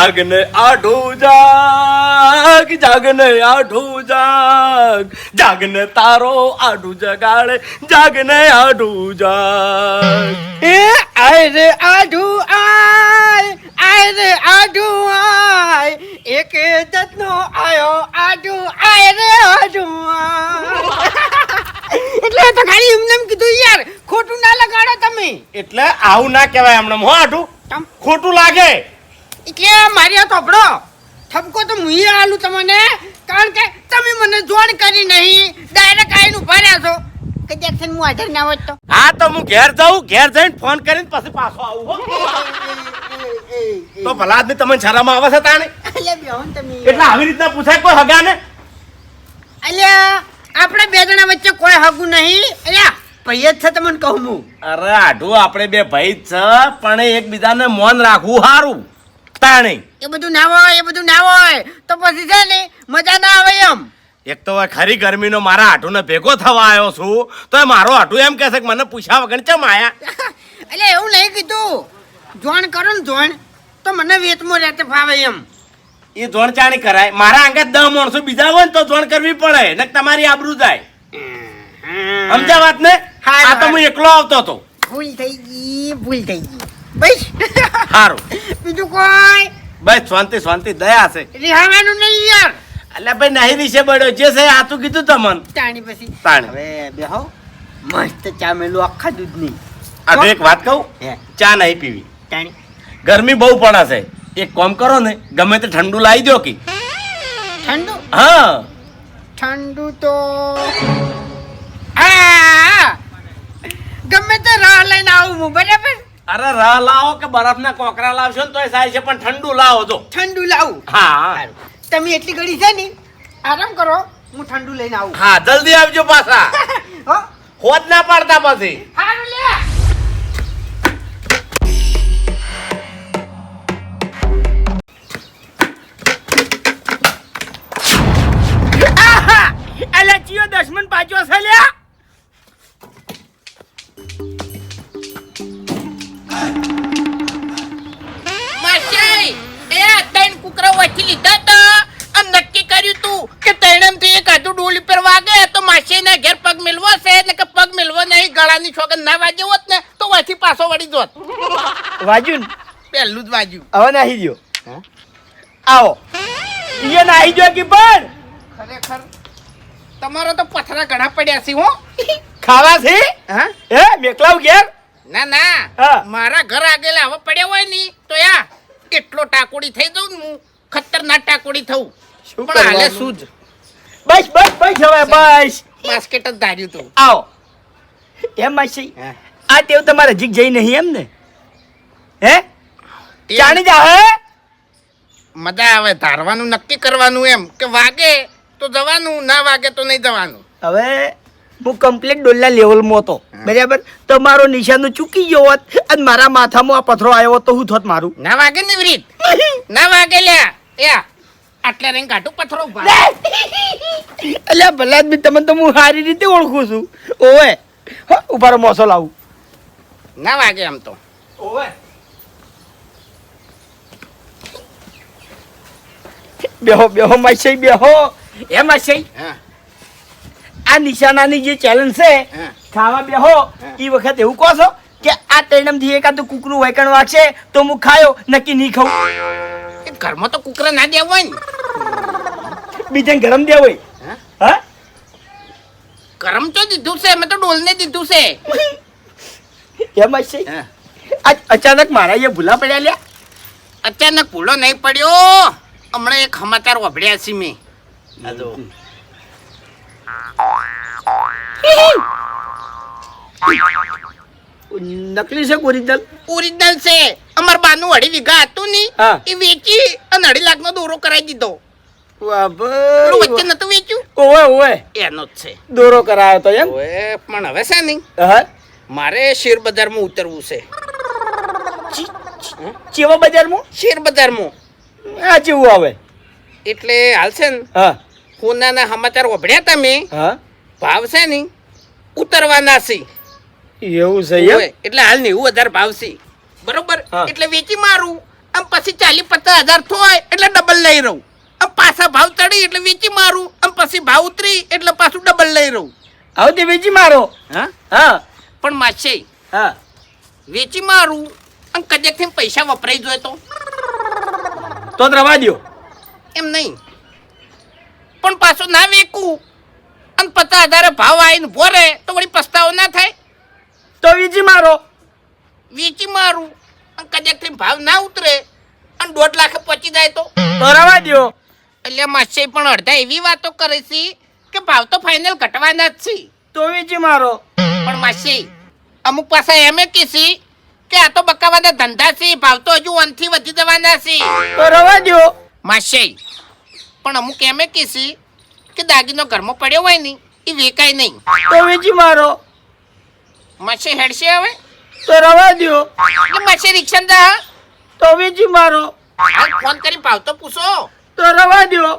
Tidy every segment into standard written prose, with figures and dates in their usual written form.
જાગને આઢું જાગ, જાગને આઢું જાગ, જાગને તારો આઢું જગાડે, જાગને આઢું જાગ. એ આય રે આઢું આય રે આઢું આય, એક દત્તનો આયો આઢું આય રે આઢું આય. એટલે તો ખાલી એમને એમ કીધું યાર, ખોટું ના લગાડો તમે. એટલે આવું ના કહેવાય હમણાં હો આઢું, ખોટું લાગે. એટલે મારી આ થોપડો ઠપકો તો હું આલું તમને, કારણ કે તમે મને જોણ કરી નહીં, ડાયરેક્ટ આઈને ઉભા રહ્યા છો. કદાચ હું હાજર ના હોત તો. હા તો હું ઘેર જાઉં, ઘેર જઈને ફોન કરીને પછી પાછો આવું હો. તો ભલા આદમી તમને શરમ આવે છે તાણે? અલ્યા બેહોન તમે. એટલે આવી રીતના પૂછાય કોઈ હગાને? અલ્યા આપણે બે જણા વચ્ચે કોઈ હગું નહીં. અલ્યા ભાઈ જ છે તમને કહું હું. અરે આઢું આપણે બે ભાઈ જ છે, પણ એકબીજાને મૌન રાખવું સારું તાણે. એ બધું ના હોય, એ બધું ના હોય તો પછી છે ને મજા ના આવે એમ. એક તો ખરી ગરમીનો મારા આઢુને ભેગો થવા આવ્યો છું, તો એ મારો આઢું એમ કહે છે કે મને પૂછ્યા વગર ચમ આયા? અલ્યા એવું નહીં કીધું, જોણ કરો ને જોણ તો મને વેતમાં રહેતે ફાવે એમ. એ જોણ ચાણી કરાય? મારા અંગત 10 માણસો બીજા હોય ને તો જોણ કરવી પડે, ને તમારી આબરૂ જાય. સમજ્યા વાત ને? આ તો હું એકલો આવતો હતો. ભૂલ થઈ ગઈ, ભૂલ થઈ ગઈ. બસ સારું, બીજું કોઈ બસ શાંતિ શાંતિ, દયા છે. રિહાવાનું નહીં યાર. એટલે ભાઈ નહીં વિશે બળ્યો જે છે આ તું કીધું તમને તાણી પછી તાણી. હવે બેહો, મસ્ત ચા મેલું આખા દૂધની. આ તો એક વાત કહું, ચા નહીં પીવી, તાણી ગરમી બહુ પડે છે. એક કામ કરો ને, ગમે તે ઠંડુ લાવી દો કે. ઠંડુ? હા ઠંડુ તો હા ગમે તે રાહ લઈને આવું હું, બરાબર? અરે રા લાવો કે બરફના કોકરા લાવશો ને તોય સારી છે, પણ ઠંડુ લાવો તો. ઠંડુ લાવું? હા તમે એટલી ઘડી છે ને આરામ કરો, હું ઠંડુ લઈને આવું. હા જલ્દી આવજો પાછા. હો હોદ ના પાડતા પછી. હારું લે. અલા ચિયો દશમન પાછો છે લ્યા. માસી એ ત્રણ કુકરા વાંચી લીધા તા અને નક્કી કર્યું તું કે ત્રણેમથી એક હાથું ડોલી પર વાગે તો માસી ના ઘેર પગ મિલવો છે ને કે પગ મિલવો નહીં, ગળાની છોકર ના વાજે હોત ને તો વાથી પાછો વળી જોત. વાજ્યું ને? પહેલું જ વાજ્યું. હવે નાહી ગયો. આવો ઈએ નાહી ગયો કે પણ ખરેખર તમારો તો પથરા ઘણા પડ્યા છે હો. ખાવા છે? હા હે મેકલાવ ઘેર? ના ના હા. મારા ઘર આગળ હવે પડ્યા હોય ની તો યા કેટલો ટાકોડી થઈ જાઉં ને હું, ખતરનાક ટાકોડી થઉં. શું પણ હાલે કરવાનું? શું જ બસ બસ બસ હવે બસ. બાસ્કેટ જ ધાર્યું તું. આવો એમ માસી આ ટેવ તમારે હજી જઈ નહીં એમ ને? હે જાણી જા હે? મજા આવે ધારવાનું, નક્કી કરવાનું એમ કે વાગે તો જવાનું, ના વાગે તો નહીં જવાનું. હવે હું કમ્પ્લીટ ડોલના લેવલમાં હતો, બરાબર? તો મારો નિશાનો ચૂકી ગયો હોત અને મારા માથામાં આ પથરો આવ્યો હોત તો શું થોત મારું? ના વાગે ને રીત ના વાગે લ્યા યા આટલા રંગ કાઢું પથરો ઉભા. અલ્યા ભલા આદમી, તમને તો હું સારી રીતે ઓળખું છું. ઓવે ઉભારો મોસો લાવું. ના વાગે એમ તો. ઓવે બેહો બેહો માસી બેહો. એ માસી હા આ નિશાનાની જે ચેલેન્જ છે હા ખાવા બેહો એ વખત એવું કહો છો કે આ ત્રણમથી એકાદું કૂકરું વૈકણ વાગશે તો હું ખાયો, નક્કી નહીં ખાઉં. એ ઘરમાં તો કુકરા ના દેવા હોય ને, બીજાને ગરમ દે હોય. હા ગરમ તો દીધું છે, મેં તો ડોલને દીધું છે. એમ છે. હા. આજ અચાનક મારા એ ભૂલા પડ્યા લ્યા. અચાનક ભૂલો નહીં પડ્યો, હમણાં એક સમાચાર વાપર્યા છે મેં. નકલી છે ઓરિજિનલ? ઓરિજિનલ છે. અમાર બાનું 2.5 વીઘા હતું ની હા. એ વેચી અને 2.5 લાખનો દોરો કરાવી દીધો. વાહ પેલું વચ્ચે ભાઈ. નતું વેચ્યું ઓવે ઓવે એનો જ છે. દોરો કરાયો તો એમ? ઓએ પણ હવે છે નહીં, હા મારે શેર બજારમાં ઉતરવું છે. ચેવા બજારમાં? શેર બજારમાં આ ચેવું આવે? એટલે હાલ છે ને હા સોનાના સમાચાર વાપર્યા તમે, હા ભાવ છે ને ઉતરવાના છે. એવું છે એમ? ઓએ, એટલે હાલ 90,000 ભાવ છે, બરોબર? હા. એટલે વેચી મારું આમ પછી 40-50 હજાર થાય એટલે ડબલ લઈ રહું, આમ પાછા ભાવ ચડી એટલે વેચી મારું, આમ પછી ભાવ ઉતરી એટલે પાછું ડબલ લઈ રહું. આવું તે વેચી મારો. હા હા પણ માસે હા વેચી મારું આમ કદાચ પૈસા વપરાઈ જોઈએ તો તો જ રવા દ્યો. એમ નહીં, પણ પાછું ના વેકું અને 50,000 ભાવ આવીને ભોરે તો વળી પસ્તાવો ના થાય. તો વેચી મારો. વેચી મારું અને કદાચ ભાવ ના ઉતરે અને 1.5 લાખ પહોંચી જાય તો રવા દ્યો. એટલે માસે પણ અડધા એવી વાતો કરે છે કે ભાવ તો ફાઇનલ ઘટવાના જ છે. તો વેચી મારો. પણ માસે અમુક પાછા એમ કીધી કે આ તો બકાવાના ધંધા છે, ભાવ તો હજુ 1 થી વધી જવાના છે. તો રવા દ્યો. માસે પણ અમુક એમ કીધી કે દાગીનો ઘરમાં પડ્યો હોય ને એ વેકાય નહીં. તો વેચી મારો. માસે હેડશે હવે તો રવા દ્યો. એટલે માસે રિક્ષા દા તો વેચી મારો. હાલ ફોન કરી ભાવ તો પૂછો. તો રવા દ્યો.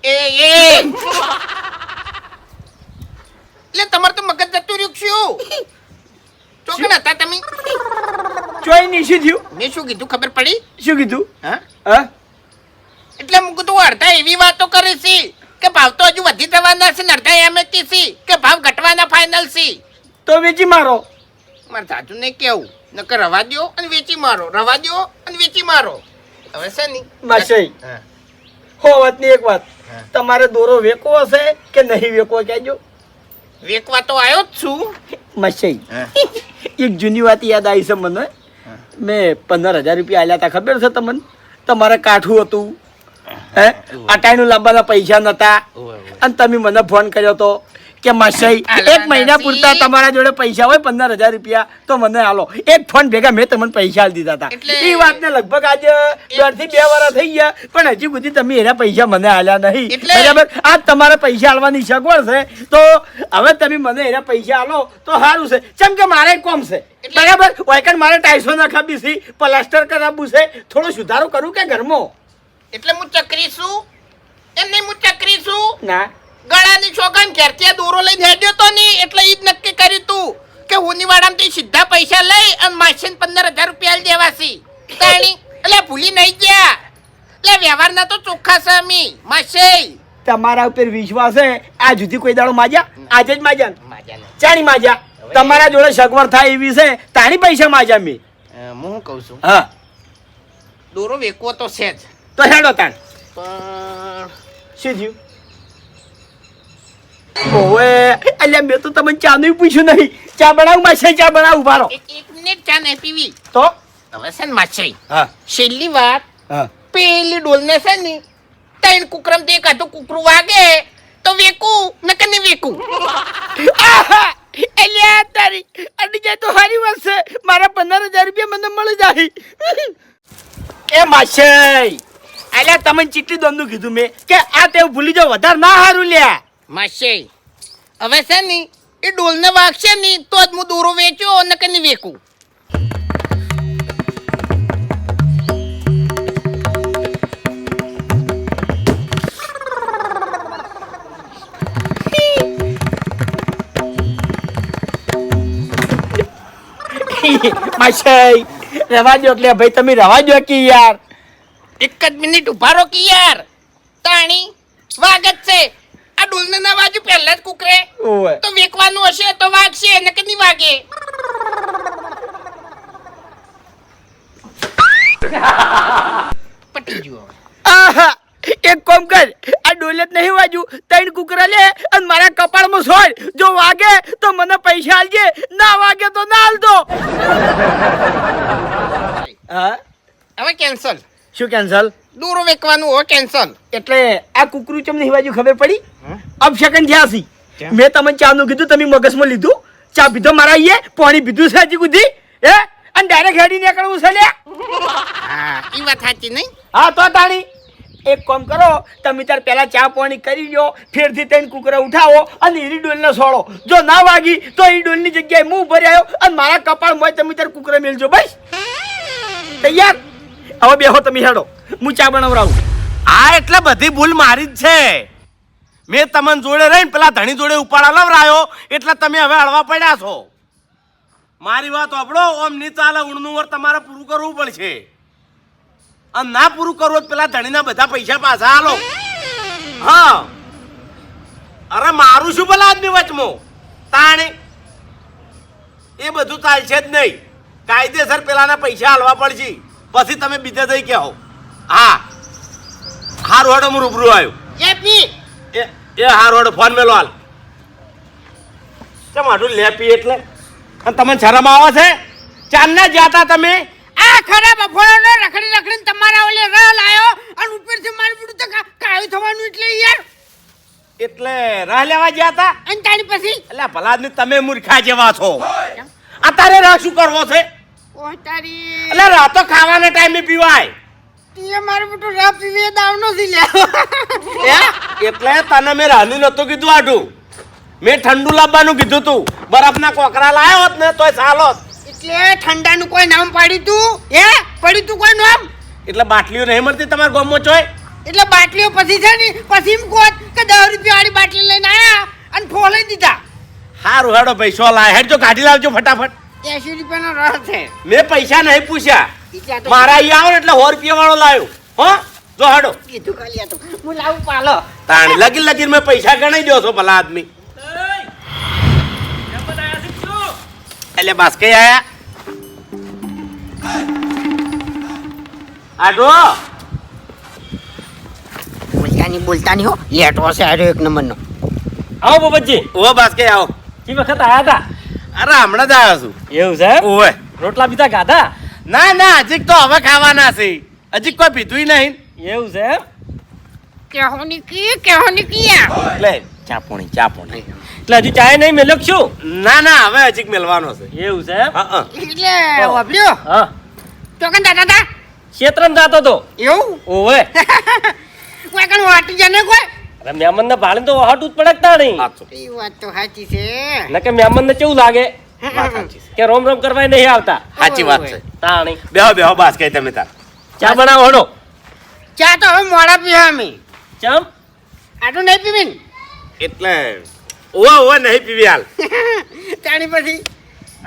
એ એટલે તમારે તો મગજ જતું રહ્યું કે શું? ચોકન હતા તમે? ચોઈ નહીં. શું થયું? મેં શું કીધું ખબર પડી? શું કીધું? હા હા એટલે હું કીધું અડધા એવી વાતો કરે છે કે ભાવ તો હજુ વધી જવાના છે ને અડધા એમ કે છે કે ભાવ ઘટવાના ફાઇનલ છે. તો વેચી મારો. મારે સાચું નહીં કેવું, નકર રવા દ્યો અને વેચી મારો, રવા દ્યો અને વેચી મારો. હવે છે ને માસી હા. હો વાતની એક વાત, તમારે દોરો વેકવો હશે કે નહીં વેકવો કહેજો. વેકવા તો આવ્યો જ છું. માસી એક જૂની વાત યાદ આવી છે મને. મેં 15,000 રૂપિયા આલ્યા હતા, ખબર છે તમને? તમારે કાઠું હતું, હે અટાઈનું લાંબાના પૈસા નતા, અને તમે મને ફોન કર્યો તો કે માસી એક મહિના પૂરતા તમારા જોડે પૈસા હોય 15,000 રૂપિયા તો મને આલો. એક ફોન ભેગા મેં તમને પૈસા આલી દીધા હતા. એટલે- એ વાતને લગભગ આજે 1.5 થી 2 વર્ષ થઈ ગયા, પણ હજી સુધી તમે એના પૈસા મને આલ્યા નહીં. એટલે- બરાબર? આજ તમારે પૈસા આલવાની સગવડ છે, તો હવે તમે મને એના પૈસા આલો તો સારું છે. કેમ કે મારે કોમ છે, બરાબર? વાયકણ મારે ટાઈસો નખાવી છે, પ્લાસ્ટર કરાવવું છે, થોડો સુધારો કરું કે ઘરમાં. એટલે હું ચકરી છું એમ નહીં, હું ચકરી છું. ના ગળાની છોકરાને ઘેરથી આ દોરો લઈને હેડ્યો તો ની એટલે ઈ જ નક્કી કર્યું તું કે હુનીવાડામાંથી સીધા પૈસા લઈ અને માસીને 15,000 રૂપિયા આલી દેવાસી. તાણી એટલે ભૂલી નહીં ગયા. એટલે વ્યવહારના તો ચોખ્ખા છે અમે માસી. તમારા ઉપર વિશ્વાસ છે. આ જુદી કોઈ દાડો માજ્યા? આજે જ માજ્યા ને? માજા નહીં. ચાણી માજ્યા. તમારા જોડે સગવડ થાય એવી છે, તાણી પૈસા માજ્યા મેં. હું શું કહું છું, હા દોરો વેકવો તો છે જ, તો હેડો તાણ. પણ શું થયું? ઓવે અલ્યા મેં તો તમને ચાનું પૂછ્યું નહીં. ચા બનાવું માસે? ચા બનાવું ભારો. એક મિનિટ ચા નહીં પીવી. તો હવે છે ને માસી હા છેલ્લી વાત, હા પેલી ડોલને છે ને 3 કુકરમ તે કાઢું કુકરું વાગે તો વેકું નકર નહીં વેકું. આહા! અલ્યા તારી અડી જાય તો સારી વાત છે. મારા 15,000 રૂપિયા મને મળી જાય. એ માસે અલ્યા તમને ચીટલી દોમનું કીધું મેં કે આ તેવ ભૂલી જાવ, વધારે ના હારું લ્યા. માસી હવે છે ને એ ડોલને વાગશે ને તો જ હું દોરો વેચ્યો નકર નહીં વેકું. માસે રવા દો એટલે ભાઈ તમે રવા દો કે યાર. એક જ મિનિટ ઉભા રહો કે યાર. તાણી વાગ જ છે. આ ડોલને ના વાજુ પહેલા જ કુકરે ઓવે તો વેકવાનું હશે તો વાગશે નકર નહીં વાગે. પટી ગયું હવે. આહા! એક કામ કર, આ ડોલેટ નહીં વાજુ, 3 કુકરા લે અને મારા કપાળમાં સોય. જો વાગે તો મને પૈસા આલજે, ના વાગે તો ના આલતો. હા હવે કેન્સલ. શું કેન્સલ? દોરો વેકવાનું હવે કેન્સલ. એટલે આ કુકરું ચમ નહીં વાજુ ખબર પડી? અપશકન થયા છે. મેં તમને ચાનું કીધું, તમે મગજમાં લીધું. ચા પીધો મારા અહીંયા, પાણી પીધું છે હજી સુધી, હે? અને ડાયરેક્ટ હેડી નીકળવું છે લ્યા. હા ઈ વાત સાચી નહીં. હા તો તાણી એક કામ કરો, તમે તાર પહેલા ચા પાણી કરી લો, ફેરથી 3 કુકરા ઉઠાવો અને ઈરી ડોલને સોળો. જો ના વાગી તો ઈ ડોલની જગ્યાએ હું ભરી આવ્યો અને મારા કપાળમાં તમે તાર કુકરા મેલજો. બસ તૈયાર? હવે બેહો તમે, હેડો હું ચા બનાવરાવું. આ એટલે બધી ભૂલ મારી જ છે. મેં તમને જોડે રહીને પેલા ધણી જોડે ઉપાડા લવરાયો એટલે તમે હવે હળવા પડ્યા છો. મારી વાત સાંભળો, ઓમ નહીં ચાલે. ઊણનું વર તમારે પૂરું કરવું પડશે. અને ના પૂરું કરવું તો પેલા ધણીના બધા પૈસા પાછા આલો. હા, અરે મારું શું ભલા આદમી વચમાં તાણે એ બધું ચાલશે જ નહીં. કાયદેસર પેલાના પૈસા આલવા પડશે, પછી તમે બીજે જઈ કહો. હા, હારું હેડો, હું રૂબરૂ આવ્યો. એ હારું હેડો, ફોન મેલો હાલ. કેમ આટલું લેપી એટલે? અને તમને શરમ આવે છે? ચાંદના જાતા તમે આ ખરા બફોડો રખડી રખડીને તમારા ઓલે રહ લાયો અને ઉપરથી મારું બધું તો કાયું થવાનું એટલે યાર. એટલે રાહ લેવા ગયા હતા. અને તારી પછી એટલે ભલા આદમી તમે મૂર્ખા જેવા છો. અત્યારે રાહ શું કરવો છે? ઓ તારી એટલે રાહ તો ખાવાના ટાઈમે પીવાય. તું મારું બધું રહ પીવે દાવનો થી લે. એટલે તને મેં રાહનું નતું કીધું આટું. મેં ઠંડુ લાવવાનું કીધું તું. બરફના કોકરા લાવ્યો હોત ને તોય ચાલો. એટલે ઠંડાનું કોઈ નામ પાડી તું? પડી તું કોઈ નામ? એટલે બાટલીઓ નહીં મળતી તમારા ગામમાં ચોય? એટલે બાટલીઓ પછી છે ને પછી એમ કહો કે 10 રૂપિયા વાળી બાટલી લઈને આયા અને ફોલાઈ દીધા. હારું હેડો ભાઈ, 100 લાય. હેડજો ગાડી લાવજો ફટાફટ. 80 રૂપિયાનો રહ છે. મેં પૈસા નહીં પૂછ્યા. એટલે આ તો મારા અહીંયા આવો ને એટલે 100 રૂપિયા વાળો લાવ્યો. હો, જો હેડો. કીધું ખાલી આ તો હું લાવું પાલો. તાણી લગી લગી મેં પૈસા ગણાઈ દો છો ભલા આદમી. એટલે બાસ્કે આયા આટો બોલતા નહીં હો. લેટો છે આર્યો એક નંબરનો. આવો બાબાજી. ઓ બાસ્કે આવો. કી વખત આયા હતા? અરે હમણાં જ આવ્યો છું. એવું છે? ઓવે. રોટલા બીજા ગાધા? ના ના, હજી તો હવે ખાવાના છે. હજી કોઈ પીધું નહીં. એવું છે? કેહોની કી એટલે ચા પોણી. એટલે હજી ચાય નહીં મેલ્યો કે શું? ના ના, હવે હજી મેલવાનો છે. એવું છે? હા એટલે વાપર્યો હા, તો કન દાદા તા ક્ષેત્રમાં જાતો તો. એવું ઓવે. કોઈ કન વાટી જાને કોઈ. અરે મહેમાન ને ભાડે તો વાહટું જ પડકતા નહીં. સાચું. એ વાત તો સાચી છે. નકે મહેમાન ને કેવું લાગે વાત સાચી છે. કે રોમ રોમ કરવા નહીં આવતા. સાચી વાત છે. તાણી બેહો બાસ્કે તમે તાર. ચા બનાવો હડો. ચા તો હવે મોડા પીવા અમે. ચમ? આટલું નહીં પીવીન એટલે ઓવા નહીં પીવી હાલ. તાણી પછી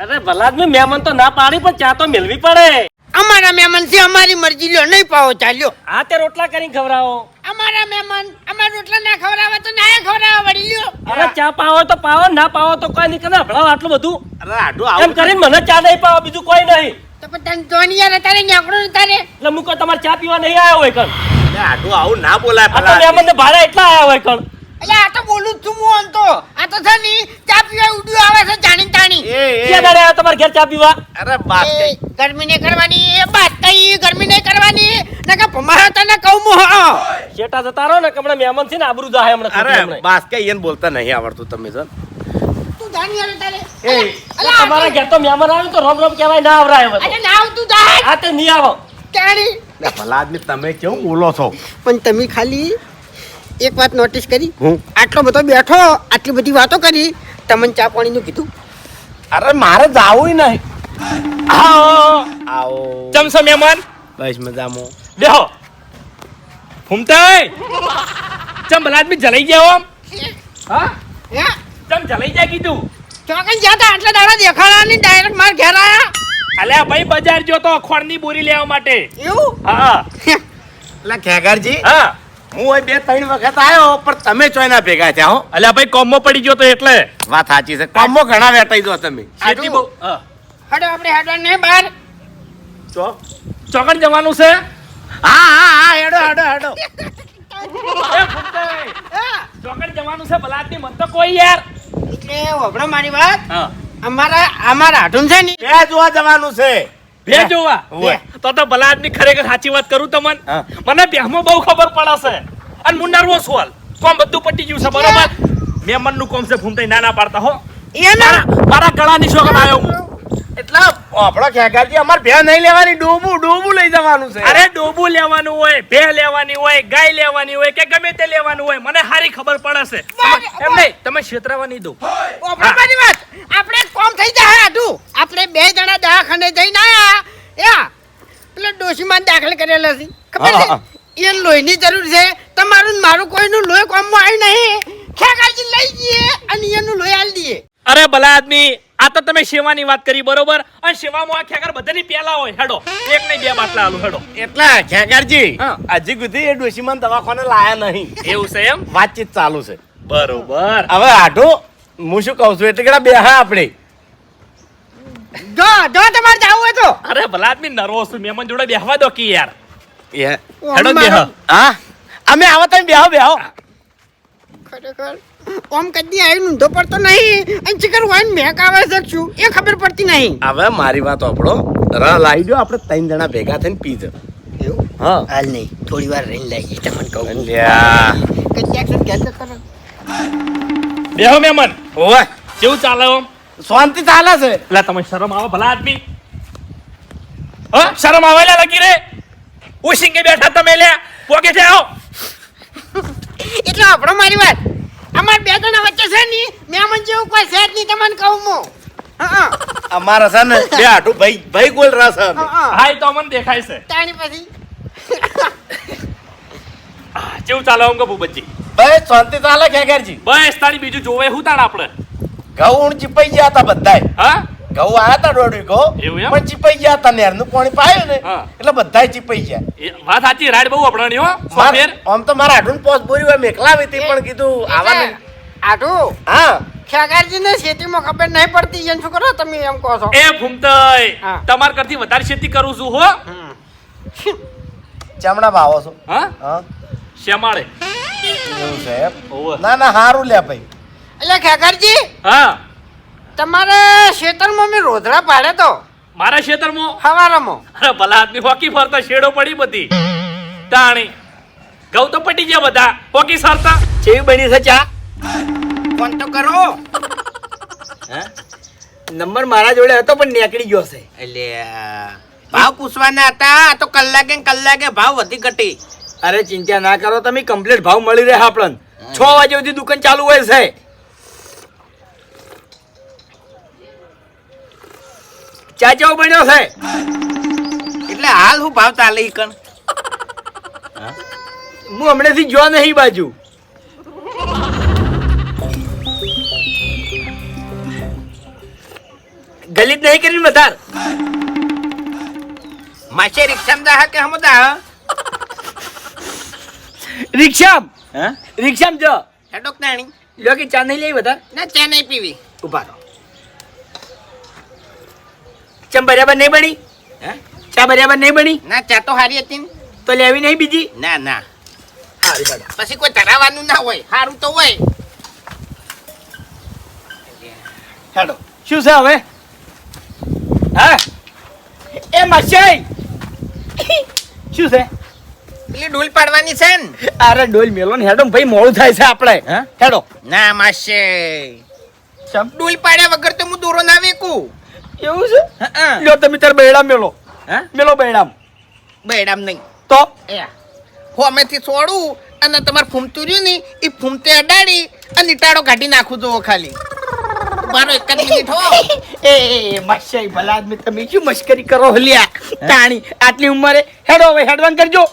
અરે ભલા આદમી, મહેમાન તો ના પાડી પણ ચા તો મેળવી પડે. અમારા મહેમાન છે, અમારી મરજી લ્યો, નહીં પાવો ચાલ્યો. હા, તે રોટલા કરીને ખવડાવો. અમારા મહેમાન અમારા રોટલા ના ખવડાવે તો ના ખવડાવે વળી લ્યો. અરે ચા પાવો તો પાવો, ના પાવો તો કોઈ નહીં. કરે ભલા આટલું બધું અરે આટલું એમ આવું કરીને મને ચા નહીં પાવો, બીજું કોઈ નહીં. તો પણ તને જોની યાર તારે ન્યાકડો તારે. એટલે હું કોઈ તમારે ચા પીવા નહીં આવ્યો હોય કણ. એટલે આટલું આવું ના બોલાય આ તો ભલા મહેમાન ને ભાડે એટલા આવ્યા હોય કણ. એટલે આ તો બોલું જ છું હું આમ તો. આ તો છે ને ચા પીવા ઉડ્યું આવે છે જાણી તાણી. ક્યાં દાડે આવ્યા તમારે ઘેર ચા પીવા? અરે બાસ્કે એ ગરમી નહીં કરવાની, એ બાત કઈ ગરમી નહીં કરવાની. નકા ભમારા તને કહું હું શેટા જતા રહો ને કે હમણાં મહેમાન છે ને આબરૂ જાહે હમણાં ખોટી અરે હમણાં. બાસ્કે એને બોલતા નહીં આવડતું તમે સર. તું જાણી યાર તારે. એટલે તમારા ઘેર તો મહેમાન આવે તો રોમ રોમ કહેવાય ના આવરાય હવે તો. અરે ના આવતું જા આ તે નહીં આવો. તાણી. ભલા આદમી તમે કેવું બોલો છો? પણ તમે ખાલી એક વાત નોટિસ કરી? હું આટલો બધો બેઠો, આટલી બધી વાતો કરી, તમને ચા પાણીનું કીધું? અરે મારે જાવું નહીં. આવો આવો. ચમસો મહેમાન બસ મજામાં. બેહો. ફૂમતાઈ ચમ ભલા આદમી જલાઈ ગયા આમ? હા, હે? ચમ જલાઈ જાય કીધું? ચોકન જ્યાં તા આટલા દાડા દેખાડા નહીં, ડાયરેક્ટ માર ઘેર આયા. અલ્યા ભાઈ બજાર ગયો તો ખોળની બોરી લેવા માટે. એવું? હા એટલે ખેગારજી, હા. હું હવે 2-3 વખત આવ્યો પણ તમે ચોયના ભેગા થયા હો. અલ્યા ભાઈ કોમમાં પડી ગયો તો એટલે. વાત સાચી છે. કામમાં ઘણા વેટાઈ દો તમે. શેતી બહુ. હા. હડો આપણે હેડવા ને બહાર. ચો ચોકડ જવાનું છે? હા હેડો હેડો. એ ફૂમતાઈ ચોકડ જવાનું છે ભલા આદમી, મન તો કોઈ યાર. એટલે હોભળો મારી વાત. હા. અમારા હાડું છે ને બે જોવા જવાનું છે. બે જોવા? ઓવે. તો ભલા આદમી ખરેખર સાચી વાત કરું તમને. હા. મને બેહમાં બહુ ખબર પડે છે અને હું નર્વસ છું હાલ. કોમ બધું પટી ગયું છે બરોબર. મહેમાન નું કોમ છે ફૂમતાઈ નાના પાડતા હો. એના મારા ગળાની શોખ આવ્યો હું. એટલે આપણો ખેગારજી અમારે ભે નહીં લેવાની, ડોબું લઈ જવાનું છે. અરે ડોબું લેવાનું હોય, ભે લેવાની હોય, ગાય લેવાની હોય કે ગમે તે લેવાનું હોય, મને સારી ખબર પડે છે. એમ નહીં, તમે છેતરાવા નહીં દો. હોભળો મારી વાત. આપણે કોમ થઈ જાય હાડું. આપણે 2 જણા દવાખાને જઈને આયા. યા પેલા ડોશીમાં દાખલ કરેલા છે. ખબર હા, છે? એ લોહીની જરૂર છે. તમારું ને મારું કોઈનું લોહી કોમમાં આવ્યું નહીં. ખેગારજી લઈ જઈએ અને એનું લોહી આલી દઈએ. અરે ભલા આદમી, આ તો તમે સેવાની વાત કરી બરોબર અને સેવામાં આ ખેગર બધાની પેલા હોય હેડો એક નહીં બે બાટલા આલુ હેડો એટલા ખેગારજી હા. હજી સુધી એ ડોશીમાં દવાખાને લાયા નહીં એવું છે એમ વાતચીત ચાલુ છે બરોબર હવે આઢો હું શું કહું છું એટલે કે બે હા આપણે જો તમારે જાવું હોય તો અરે ભલા આદમી નર્વસ છું મહેમાન જોડે બેહવા દો કે યાર હેડો મારો- બેહ હા અમે આવો તમે બેહો બેહો ખરેખર ઓમ કદી આવી ઊંધો પડતો નહીં અને ચિકન વાઈન મેક આવે છે શું એ ખબર પડતી નહીં હવે મારી વાત આપણો ર લાવી દો આપણે ત્રણ જણા ભેગા થઈને પીજો એવું હા હાલ નહીં થોડી વાર રહીને લાગી તમને કહું લ્યા કદી એક્શન ઘેર તો કરો બેહો મહેમાન ઓય કેવું ચાલે ઓમ શાંતિ ચાલે છે એટલે તમે શરમ આવે ભલા આદમી હા શરમ આવે લે લગી રે ઉશીંગે બેઠા તમે લે પોકે જાઓ એટલે આપણો મારી વાત અમાર બે જણા વચ્ચે છે ની મહેમાન જેવું કોઈ છે જ નહીં તમને કહું હું હા અમારા છે ને બે આટું ભાઈ ભાઈ ગોલ રસ છે અમે. હા હા એ તો મને દેખાય છે તાણી પછી કેવું ચાલે ઓમ ગબુબજી ભાઈ શાંતિ ચાલે ખેગારજી બસ તારી બીજું જોવે હું તાણ આપણે ઘઉં ચીપાઈ ગયા હતા બધાય હા ઘઉં આયા હતા દોઢ વીઘો એવું એમ? પણ ચીપાઈ ગયા હતા નેરનું પાણી પાયું ને હા. એટલે બધાય ચીપાઈ ગયા એ વાત સાચી રાડ બહુ અપડાણી હો માર- સોફેર આમ તો મારા આઢું પોસ બોરી હોય મેકલાવી હતી પણ કીધું આવા નહીં આટુ હા ખેગારજીને ખેતીમાં ખબર નહીં પડતી એમ શું કરો તમે એમ કહો છો એ ફૂમતઈ હા. તમાર કરતી વધારે ખેતી કરું છું હો ચમડા ભાવો છો હા હા શ્યામાળે એવું છે એમ? ઓવે. ના ના હારું લે ભાઈ એટલે ખેગારજી હા તમારે ખેતરમાં મેં રોધડા પાડે તો મારા ખેતરમાં હવારામાં અરે ભલા આદમી હોકી ફરતા શેડો પડી બધી તાણી ઘઉં તો પટી ગયા બધા હોકી સરતા કેવી બની છે ચા ફોન તો કરો નંબર મારા જોડે હતો પણ નીકળી ગયો છે એટલે ભાવ પૂછવાના હતા આ તો કલાકે ને કલાકે ભાવ વધી ઘટી અરે ચિંતા ના કરો તમે કમ્પ્લીટ ભાવ મળી રહે આપણને 6 વાગે સુધી દુકાન ચાલુ હોય છે ચા કેવો બન્યો છે એટલે હાલ હું ભાવ ચાલે ઈ કણ હું હમણાંથી જો નહીં બાજુ ગલિત નહીં કરી વધાર માસે રિક્ષામાં દા કે હમ દા રિક્ષામ જો હેડોક નાણી લ્યો કે ચા નહીં લઈ વધાર ના ચા નહીં પીવી ઉભા રહો ચમ બરાબર નહીં બની હે ચા બરાબર નહીં બની ના ચા તો હારી હતી ને. તો લેવી નહીં બીજી ના ના હારી બાજુ. પછી કોઈ ધરાવાનું ના હોય સારું તો હોય હેડો શું છે હવે હા એ મચાઈ શું છે પેલી ડોલ પાડવાની છે ને અરે ડોલ મેલો ને હેડો ભાઈ મોડું થાય છે આપણે હેડો ના માસે ચમ ડોલ પાડ્યા વગર તો હું દોરો ના વેકું એવું છે લ્યો તમે તાર બૈડામ મેલો હા મેલો બૈડામ બેડામ નહીં તો એ હોમેથી છોડું અને તમારે ફૂમતું રહ્યું ને એ ફૂમતે અડાડી અને ઈટાળો કાઢી નાખું જો ખાલી મારો એક જ મિનિટ હો એ મચાઈ ભલા આદમી તમે શું મસ્કરી કરો હલ્યા તાણી આટલી ઉંમરે હેડો હવે હેડવાન કરજો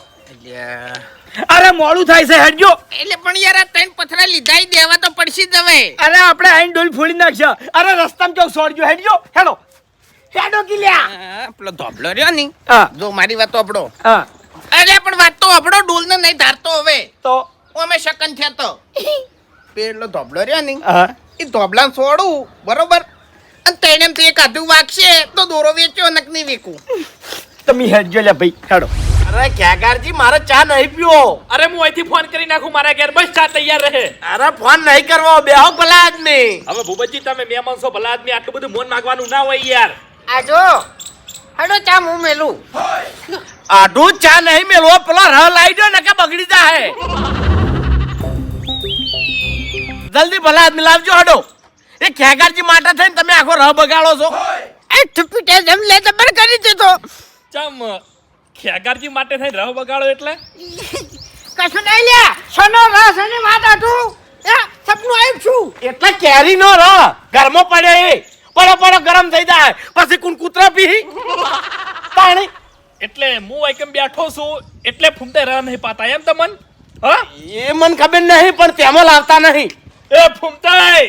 અરે મોડું થાય છે હેડજો એટલે પણ યાર આ ત્રણ પથરા લીધા ઈ દેવા તો પડશે જ હવે અરે આપણે આઈને ડોલ ફોડી નાખશે અરે રસ્તામાં ચોક છોડજો હેડજો હેડો હેડો કિલ્યા પેલો ધોબલો રહ્યો ને હા જો મારી વાત તો અપડો હા અરે પણ વાત તો અપડો ડોલ ને નહીં ધારતો હવે તો અમે શકન થયા તો પેલો ધોબલો રહ્યો ને હા એ ધોબલા છોડું બરોબર અને તેણે તે એક આધું વાગશે તો દોરો વેચ્યો નક નહીં વેકું તમે હેડજો લે ભાઈ હેડો અરે ખેગારજી મારે ચા નહીં પીવો અરે હું અહીંથી ફોન કરી નાખું મારા ઘેર બસ ચા તૈયાર રહે અરે ફોન નહીં કરવો બેહો ભલા આદમી હવે ભૂપતજી તમે મહેમાન છો ભલા આદમી આટલું બધું મોન માંગવાનું ના હોય યાર આ જો હડો ચા હું મેલું આઢું ચા નહીં મેલવો પેલો ર લાવી દો ને કે બગડી જાય જલ્દી ભલા આદમી લાવજો હડો એ ખેગારજી માટે થઈને તમે આખો ર બગાડો છો એ થુપીટે જમ લે જબર કરી દીધો ચમ ખેગારજી માટે થઈને રહ બગાડો એટલે કશું નહીં લ્યા સોનો રસ અને વાત આટું સપનું આવ્યું છું એટલે કેરી નો ર ઘરમાં પડે એ પડો પડો ગરમ થઈ જાય પછી કોણ કૂતરા પી પાણી એટલે હું એકમ બેઠો છું એટલે ફૂમતે રહ નહીં પાતા એમ તમન હા એ મને ખબર નહીં પણ તેમાં લાવતા નહીં એ ફૂમતાઈ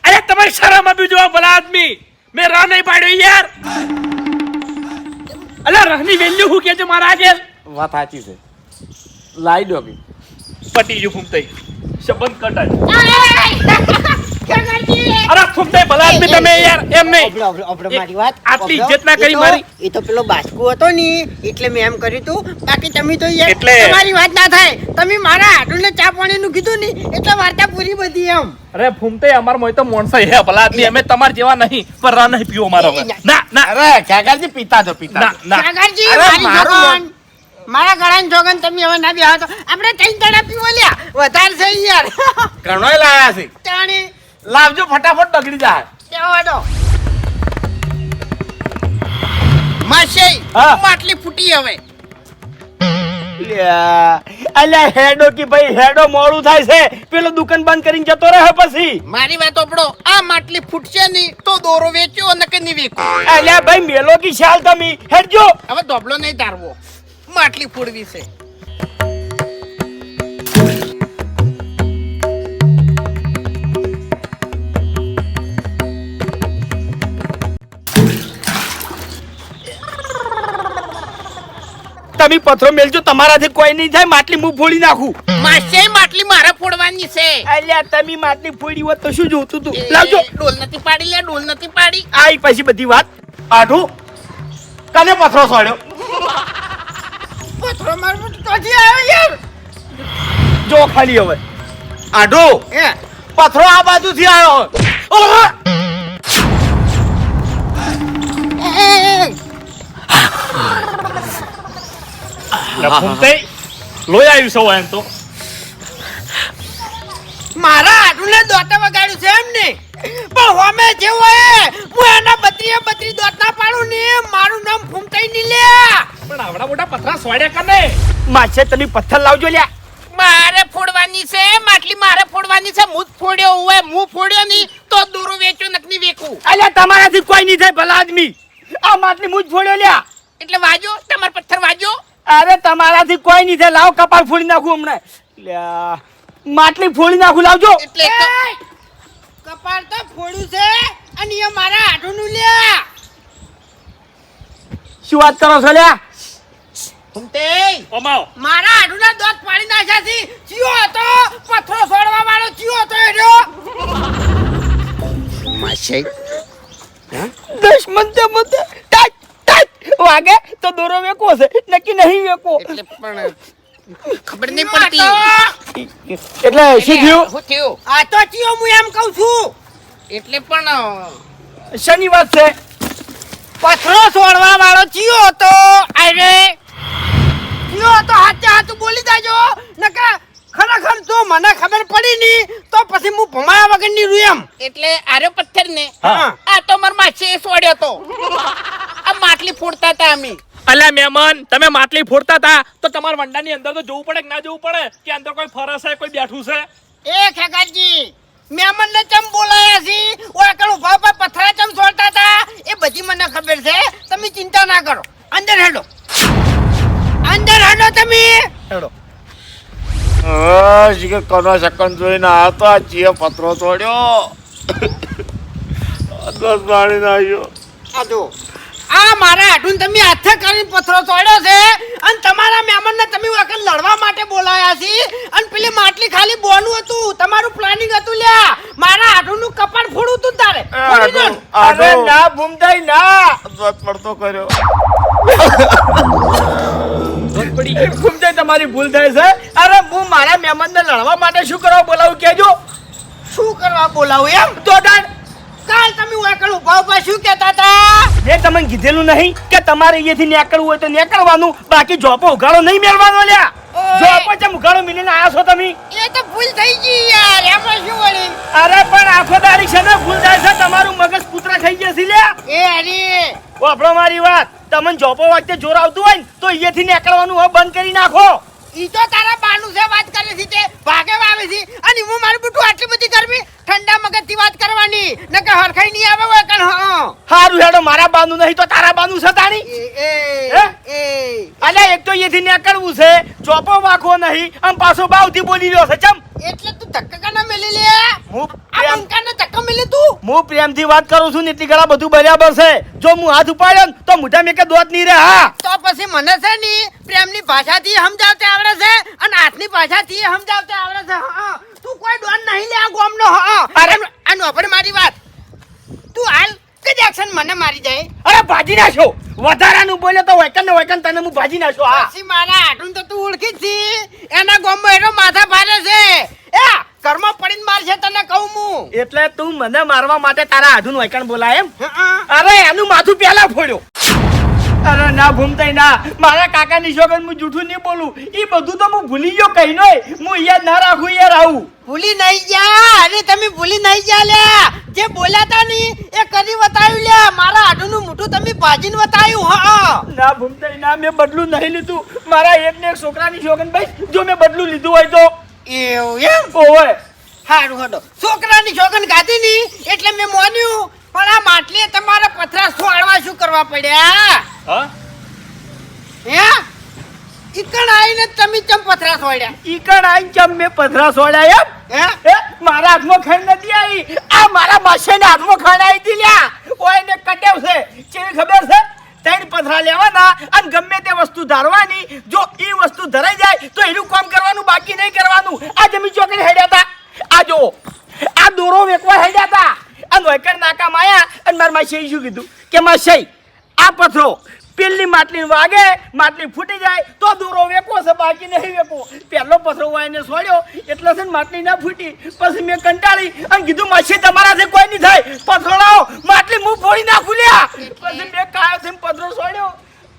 અરે તમારી શરમ આવી જો ભલા આદમી મેં રાહ નહીં પાડ્યો યાર અલા રહની વેલ્યુ હું કે છે મારા આગળ વાત સાચી છે લાઈ દો કે પટી ગયું ફૂમતાઈ સંબંધ કટાય ખેગાજી અરે ફૂમતાઈ ભલા આદમી તમે યાર એમ નહીં અબડો મારી વાત આટલી અબડો. ઇજ્જત ના કરી એ તો- મારી. એ તો પેલો બાસ્કુ હતો ને એટલે મેં એમ કર્યું તું બાકી તમે તો યાર એટલે- તમારી વાત ના થાય તમે મારા હાડુને ચા પાણીનું કીધું ને એટલે વાર્તા પૂરી બધી એમ અરે ફૂમતાઈ અમાર મોય તો મોણસો હે ભલા આદમી અમે તમાર જેવા નહીં પર રા નહીં પીવો મારો હવે. ના ના અરે ખેગારજી પીતા જો પીતા ના ના સાગરજી અરે મારી મારું જોગન મારા ગળાની જોગન તમે હવે ના બેહો તો આપણે ત્રણ દડા પીવો લ્યા વધારે છે યાર ઘણોય લાયા છે તાણી લાવજો ફટાફટ બગડી જાય કેવો હતો માસી હા. માટલી ફૂટી હવે અલ્યા હેડો કે ભાઈ હેડો મોડું થાય છે પેલો દુકાન બંધ કરીને જતો રહે પછી મારી વાત ઓપડો આ માટલી ફૂટશે નહીં તો દોરો વેચ્યો નકે નહીં વેચો અલ્યા ભાઈ મેલો કી શાલ તમે હેડજો હવે ધોબલો નહીં ધારવો માટલી ફોડવી છે તમે પથરો મેલજો તમારાથી કોઈ નહીં થાય માટલી હું ફોડી નાખું માસી માટલી મારે ફોડવાની છે અલ્યા તમે માટલી ફોડી હોત તો શું જોતું તું લાવજો ડોલ નથી પાડી લે ડોલ નથી પાડી આઈ પછી બધી વાત આઢું કને પથરો સોડ્યો પથરો મારવો તો ક્યાંથી આવ્યો યાર જો ખાલી હવે આઢું એ પથરો આ બાજુથી આવ્યો ઓહો! ફૂમતાઈ લોહી આવ્યું સૌ એમ તો મારા હાડુને દોતા વગાડ્યું છે એમ ને પણ હોમે જેવો એ હું એના 32 દોત ના પાડું ને મારું નામ ફૂમતાઈ ની લે પણ આવડા મોટા પથરા સોડ્યા કને માછે તમે પથ્થર લાવજો લ્યા મારે ફોડવાની છે માટલી મારે ફોડવાની છે હું જ ફોડ્યો હોય હું ફોડ્યો નહીં તો દોરો વેચ્યો નકની વેકું અલ્યા તમારાથી કોઈ નહીં થાય ભલા આદમી આ માટલી હું જ ફોડ્યો લ્યા એટલે વાજો તમાર પથ્થર વાજો અરે તમારાથી કોઈ નહીં થાય લાવ કપાળ ફોડી નાખું હમણાં લ્યા માટલી ફોડી નાખું લાવજો એટલે એ, કપાળ તો ફોડ્યું છે અને એ મારા હાડુનું લે શું વાત કરો છો લ્યા ફૂમતાઈ ઓમાઓ મારા હાડુના દોત પાડી નાખ્યા છે ચિયો હતો પથરો છોડવા વાળો ચિયો હતો એર્યો માસી દુશ્મન તે મતે ટાટ ટાટ વાગે તો દોરો વેકો છે નક્કી નહીં વેકો એટલે પણ ખબર નહીં પડતી એટલે શું થયું શું થયું આ તો ચિયો હું એમ કહું છું એટલે પણ શની વાત છે પથરો છોડવા વાળો ચિયો હતો અરે ચિયો હતો હાચે હાચું બોલી જાજો નકા ખરેખર જો મને ખબર પડી ની તો પછી હું ભમાયા વગર ની રૂ એમ એટલે આર્યો પથ્થર ને હા. આ તો માર માસી સોડ્યો તો આ માટલી ફોડતા હતા અમે અલ્યા મહેમાન તમે માટલી ફોડતા હતા તો તમારા વંડાની અંદર તો જોવું પડે કે ના જોવું પડે કે અંદર કોઈ ફરસ છે કોઈ બેઠું છે એ ખેગાજી મહેમાન ને ચમ બોલાયા છી ઓય કણ ઉભા ઉભા પથરા ચમ છોડતા હતા એ બધી મને ખબર છે તમે ચિંતા ના કરો અંદર હેડો તમે શીખર કોનો શકન જોઈને આ તો આ ચીએ પથરો છોડ્યો દસ પાણી નાખ્યો આ જો આ મારા હાડુન તમે હાથે કરીને પથરો છોડ્યો છે અને તમારા મહેમાનને તમે વખત લડવા માટે બોલાયા છી અને પેલી માટલી ખાલી બોનું હતું તમારું પ્લાનિંગ હતું લ્યા મારા હાડુનું કપાળ ફોડું તું તારે ફોડી દો. અરે ના ભૂમતાઈ ના દોત પડતો કર્યો ભૂમતાઈ તમારી ભૂલ થાય છે અરે હું મારા મહેમાનને લડવા માટે શું કરવા બોલાવું કેજો શું કરવા બોલાવું એમ તો તાણ કાલ તમે વખત ઉભા ઉભા શું કહેતા હતા જે તમને કીધેલું નહીં કે તમારે અહીંયાથી નીકળવું હોય તો નીકળવાનું બાકી જોપો ઉઘાડો નહીં મેળવાનો લ્યા ઓય. જોપો ચમ ઉઘાડો મિલીને આયા છો તમે એ તો ભૂલ થઈ ગઈ યાર એમાં શું વળી અરે પણ આખો દાડી છે ને ભૂલ થાય છે તમારું મગજ કૂતરા થઈ જશે લ્યા એ હરી વાપરો મારી વાત તમને જોપો વખતે જોર આવતું હોય ને તો અહીંયાથી નીકળવાનું હવે બંધ કરી નાખો ઈ તો તારા બાનું છે વાત કરે છે તે ભાગે આવે છે અને હું મારું બુટુ આટલી બધી ગરમી ઠંડા મગજથી વાત કરવાની નકર હરખાઈ નહીં આવે હોય કણ હા હારું હેડો મારા બાનું નહીં તો તારા બાનું છે તાણી એ હે? એ અલ્યા એક તો અહીંયાથી નીકળવું છે ચોપો વાંખો નહીં આમ પાછો બાવથી બોલી રહ્યો છે ચમ એટલે તું ધક્કા કાના મેલી લે હું આ બંકાને ધક્કા મેલી તું હું પ્રેમથી વાત કરું છું ને એટલી ઘણા બધું બરાબર છે જો હું હાથ ઉપાડ્યો ને તો મોઢા મેં કે દોત નહીં રે હા તો પછી મને છે ને પ્રેમની ભાષાથી સમજાવતે આવડે છે અને હાથની ભાષાથી સમજાવતે આવડે છે હા તું કોઈ ડોન નહીં લે આ ગોમનો હા આનું આપણે મારી વાત તું હાલ કે એક્શન મને મારી જાય અરે ભાજી નાખ્યો વધારાનું બોલ્યો તો વૈકન તને હું ભાજી નાખ્યો હા પછી મારા આટું તો તું ઓળખી જ છી એના ગોમમાં એનો માથા ભારે છે એ ઘરમાં પડીને મારશે તને કહું હું એટલે તું મને મારવા માટે તારા આધુન વૈકણ બોલાય એમ હા અરે એનું માથું પહેલા ફોડ્યો અરે ના ભૂમતાઈ ના મારા કાકાની સોગન હું જૂઠું નહીં બોલું એ બધું તો હું ભૂલી ગયો કઈ નોય હું યાદ ના રાખું યાર આવું ભૂલી નહીં જા અરે તમે ભૂલી નહીં જા લ્યા જે બોલ્યા તા ની એ કરી બતાવ્યું લ્યા મારા આડુનું મોઢું તમે ભાજીને બતાવ્યું હા ના ભૂમતાઈ ના મેં બદલું નહીં લીધું મારા એક ને એક છોકરાની સોગન ભાઈ જો મેં બદલું લીધું હોય તો એવું એમ ઓય હારું હડો છોકરાની સોગન ગાધી ની એટલે મેં માન્યું પણ આ માટલીએ તમારા પથરા સોળવા શું કરવા પડ્યા હા હે ઈકણ આવીને તમે ચમ પથરા સોળ્યા ઈ કણ આઈ ચમ મેં પથરા સોડ્યા હે એમ એ મારા હાથમાં ખાઈ નથી આવી આ મારા માસીના હાથમાં ખાઈ આવી હતી લ્યા ઓય ને કટેવ છે કેવી ખબર છે ત્રણ પથરા લેવાના અને ગમે તે વસ્તુ ધારવાની જો ઈ વસ્તુ ધરાઈ જાય તો એનું કામ કરવાનું બાકી નહીં કરવાનું આ જમી ચોકડી હેડ્યા હતા આ જો આ દોરો વેકવા હેડ્યા હતા અને વૈકણ નાકા માયા અને મારા માસીએ શું કીધું કે માસી આ પથરો પેલી માટલી વાગે માટલી ફૂટી જાય તો દોરો વેકો છે બાકી નહીં વેકો પહેલો પથરો વાઈને છોડ્યો એટલે છે ને માટલી ના ફૂટી પછી મેં કંટાળી અને કીધું માસી તમારાથી કોઈ નહીં થાય પથરો લાવો માટલી હું ફોડી નાખું લ્યા પછી મેં કાયો થઈને પથરો છોડ્યો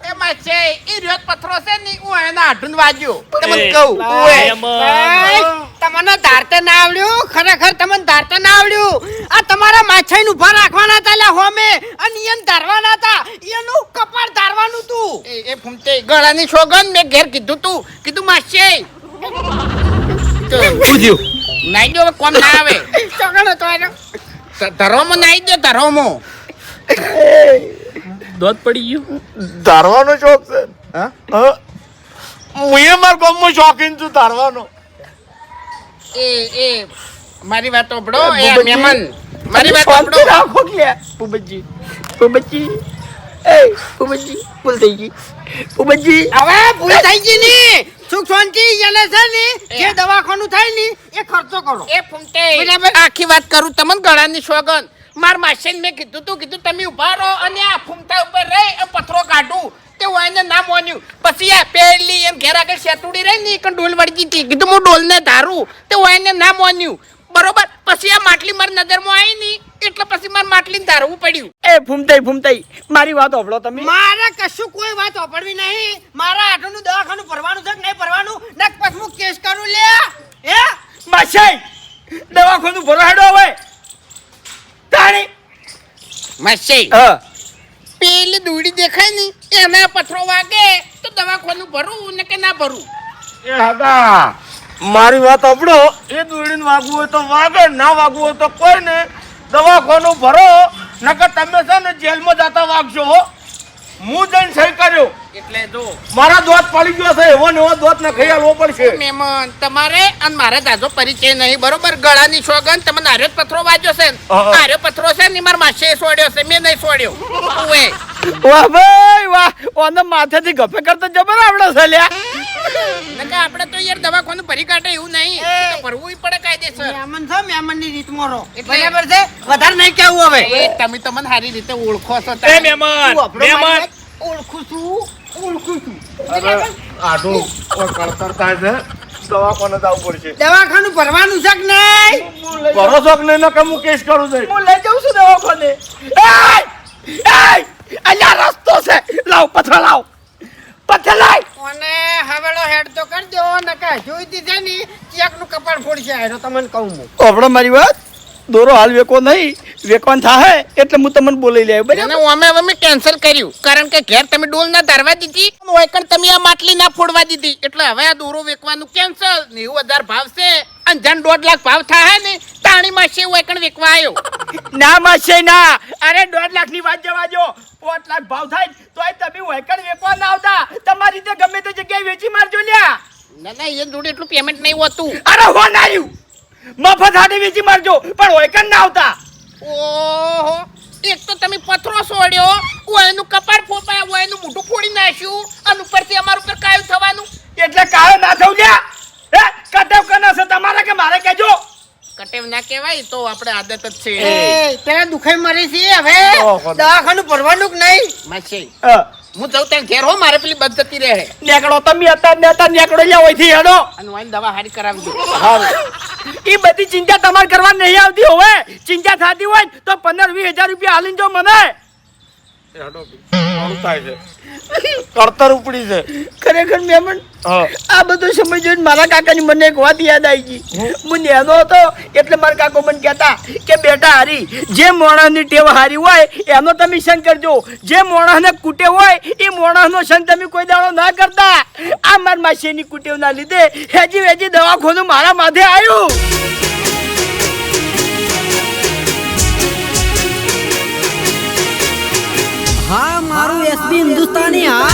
એમાં છે ઈ રહ્યો પથરો છે ને હું એના આઢું વાગ્યો તમને એ, કહું ઓય ભાઈ, તમને ધારતે ના આવડ્યું ખરેખર તમને ધારતે ના આવડ્યું આ તમારા માછાઈને ઉભા રાખવાના હતા લ્યા હોમે અને ઈયન ધારવાના હતા ઈયનું કપાળ ધારવાનું તું એ ફૂમતે ગળાની સોગન મેં ઘેર કીધું માસી નાઈ દો હવે કોમ ના આવે ચોગણ હતો એનો ધરોમાં નાઈ દો ધરોમાં દોત પડી ગયું ધારવાનો શોખ છે હા હું મારા ગામમાં શોખીન છું ધારવાનો એ મારી વાત ઓપડો એ મહેમાન મારી વાત શાંતિ ઓપડો રાખો લ્યા પુબજી એ પુબજી ભૂલ થઈ ગઈ પુબજી હવે ભૂલ થઈ ગઈ ની સુખ શાંતિ એને છે ને જે દવાખાનું થાય ને એ ખર્ચો કરો એ ફૂમતે આખી વાત કરું તમને ગળાની સોગન માર માસીને મેં કીધું તમે ઉભા રહો અને આ ફૂમતા ઉપર રહી પથરો કાઢું તે વાયને ના મોન્યું પછી આ પેલી એમ ઘેર આગળ સેતુડી રહી ને એક ડોલ વળગી હતી કીધું હું ડોલને ધારું તે વાયને ના મોન્યું બરોબર પછી આ માટલી મારી નજરમાં આવી ની એટલે પછી મારે માટલીને ધારવું પડ્યું એ ફૂમતાઈ મારી વાત સાંભળો તમે મારે કશું કોઈ વાત સાંભળવી નહીં મારા આટલું દવાખાનું ભરવાનું છે કે નહીં ભરવાનું નક પછી હું કેસ કરું લે હે માસાઈ દવાખાનું ભરાડો હવે તાણી માસી હા પેલી દોડી દેખાય ને એના પથરો વાગે તો દવાખાનું ભરું ને કે ના ભરું એ હાદા મારી વાત સાંભળો એ દોડીને વાગવું હોય તો વાગે ના વાગવું હોય તો કોઈ ને દવાખાનું ભરો નકર તમે છે ને જેલમાં જતા વાગશો હો હું જઈને સહી કર્યો એટલે જો મારા દોત પડી ગયો છે એવો ને એવો દોત ને ખાઈ આલવો પડશે મહેમાન તમારે અને મારે તાજો પરિચય નહીં બરોબર ગળાની સોગન તમને આર્યો પથરો વાગ્યો છે ને હા. આર્યો પથરો છે ને મારા માસીએ છોડ્યો છે મેં નહીં છોડ્યો ઓએ વાહ ભાઈ વાહ ઓને માથેથી ગપે કરતો જબર આવડે છે લ્યા નકા આપણે તો યાર દવાખાનું ભરી કાઢે એવું નહીં એ તો ભરવું પડે કાયદેસર મહેમાન છે મહેમાનની રીતમાં રહો એટલે- બરાબર છે વધારે નહીં કેવું હવે એ તમે તો મને સારી રીતે ઓળખો છો એ તારે. મહેમાન તું આપણો મહેમાન મારી વાત ઓળખું છું આટલું કળતર થાય છે દવાખાને જવું પડશે દવાખાનું ભરવાનું છે કે નહીં ભરો છો કે નહીં ને કે હું કેસ કરું છું હું લઈ જાઉં છું દવાખાને અલ્યા રસ્તો છે લાવ પથરા લાવ પથ્થર લાવ અને હવેળો હેડ તો કરી દો નકા જોઈ દીધે ની ચેક નું કપાળ ફોડશે આયરો તમને કહું હું ઓબળો મારી વાત દોરો હાલ વેકો નહીં વેકવાન થાય એટલે હું તમને બોલાઈ લે અને અમે હવે મેં કેન્સલ કર્યું કારણ કે ઘેર તમે ડોલ ના ધારવા દીધી વૈકણ તમે આ માટલી ના ફોડવા દીધી એટલે હવે આ દોરો વેકવાનું કેન્સલ 90,000 ભાવ છે અને જન 1.5 લાખ ભાવ થાય ને તાણી માં છે વૈકણ વેકવા આવ્યો ના માસે ના અરે 1.5 લાખ ની વાત જવા જો 5 લાખ ભાવ થાય તોય તમે વેકણ વેકવા ના આવતા તમારી રીતે ગમે તે જગ્યાએ વેચી મારજો લ્યા ના ના એ જોડે એટલું પેમેન્ટ નહીં હોતું. અરે હો નાયું મફત હાડી વેચી મારજો પણ હોય કન ના આવતા. ઓહો એક તો તમે પથરો છોડ્યો, ઓયનું કપાળ ફોપાયા, ઓયનું મોઢું ફોડી નાખ્યું અને ઉપરથી અમારું ઉપર કાયું થવાનું. એટલે કાયો ના થવું લ્યા. હે કટવ કના છે તમારે કે મારે કહેજો. કટેવ ના કહેવાય તો આપણે આદત જ છે. એ પેલા દુખાઈ મરી છે હવે ઓહો. દવાખાનું ભરવાનું કે નહીં? માસી હા. હું જઉં ત્યાં ઘેર હો, મારે પેલી બદ જતી રહે નેકડો તમે હતા નેકડો લ્યા હોયથી હેડો. અને વાઈન દવા હારી કરાવી દો. ઈ બધી ચિંતા તમારે કરવા નહીં આવતી હોય. ચિંતા થતી હોય ને તો 15-20 હજાર રૂપિયા હાલીને જો મને. કરતર ઉપડી છે ખરેખર મહેમાન. આ બધું સમજ્યું મારા કાકાની મને એક વાત યાદ આવી ગઈ. હું નેનો હતો એટલે મારા કાકો મને કહેતા કે બેટા હારી જે મોણાની ટેવ હારી હોય એનો તમે સંગ કરજો, જે મોણાને કૂટે હોય એ મોણાનો સંગ તમે કોઈ દાડો ના કરતા. આ મારા માસીની કુટેવના લીધે હેજી દવાખાનું મારા માથે આવ્યું. હા મારું એસબી હિન્દુસ્તાની હા